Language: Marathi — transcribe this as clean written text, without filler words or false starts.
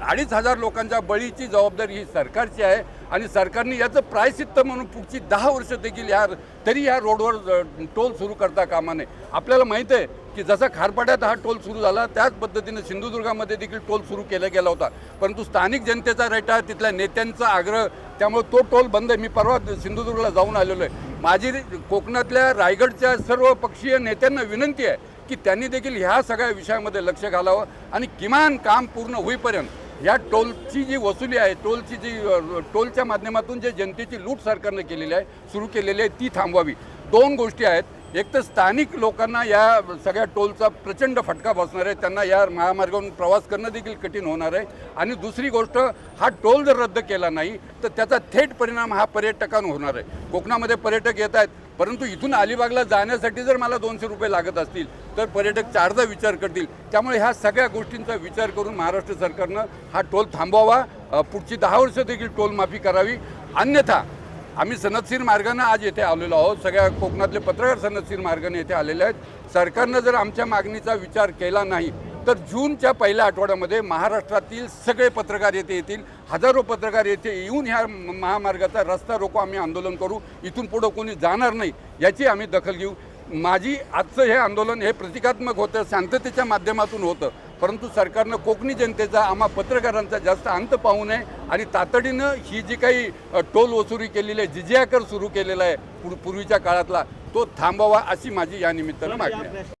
2,500 लोकांच्या बळीची जबाबदारी ही सरकारची आहे आणि सरकारने याचं प्रायश्चित्त म्हणून पुढची 10 वर्ष देखील तरी ह्या रोडवर टोल सुरू करता कामा नये। आपल्याला माहीत आहे की जसा खारपाड्यात हा टोल सुरू झाला त्याच पद्धतीने सिंधुदुर्गामध्ये देखील टोल सुरू केला गेला होता, परंतु स्थानिक जनतेचा रेटा, तिथल्या नेत्यांचा आग्रह, त्यामुळे तो टोल बंद आहे। मी परवा सिंधुदुर्गला जाऊन आलेलो आहे। माझी कोकणातल्या रायगडच्या सर्व पक्षीय नेत्यांना विनंती आहे की त्यांनी देखील ह्या सगळ्या विषयामध्ये लक्ष घालावं आणि किमान काम पूर्ण होईपर्यंत या टोलची जी वसुली आहे, टोलच्या माध्यमातून जे जनतेची लूट सरकारने केलेली आहे, सुरू केलेली आहे, ती थांबवावी। दोन गोष्टी आहेत, एक तर स्थानिक लोकांना या सगळ्या टोलचा प्रचंड फटका बसणार आहे, त्यांना या महामार्गावरून प्रवास करणं देखील कठीण होणार आहे, आणि दुसरी गोष्ट, हा टोल जर रद्द केला नाही तर त्याचा थेट परिणाम हा पर्यटकांवर होणार आहे। कोकणामध्ये पर्यटक येत आहेत, परंतु इथून अलिबागला जाण्यासाठी जर मला 200 रुपये लागत असतील तर पर्यटक 4दा विचार करतील। त्यामुळे ह्या सगळ्या गोष्टींचा विचार करून महाराष्ट्र सरकारनं हा टोल थांबवावा, पुढची 10 वर्ष देखील टोल माफी करावी। अन्यथा आम्ही सनदशीर मार्गाने आज येथे आलेलो आहोत, सगळ्या कोकणातले पत्रकार सनदशीर मार्गाने येथे आलेले आहेत। सरकारनं जर आमच्या मागणीचा विचार केला नाही तर जूनच्या पहिल्या आठवड्यामध्ये महाराष्ट्रातील सगळे पत्रकार येथे येतील, हजारो पत्रकार येथे येऊन ह्या महामार्गाचा रस्ता रोको आम्ही आंदोलन करू। इथून पुढं कोणी जाणार नाही याची आम्ही दखल घेऊ। माझी आजचं हे आंदोलन हे प्रतिकात्मक होतं, शांततेच्या माध्यमातून होतं, परंतु सरकारनं कोकणी जनतेचा, आम्हा पत्रकारांचा जास्त अंत पाहू नये आणि तातडीनं ही जी काही टोल वसुली केलेली आहे, जिजिया कर सुरू केलेला आहे पूर्वीच्या काळातला, तो थांबवावा अशी माझी या निमित्तानं मागणी आहे।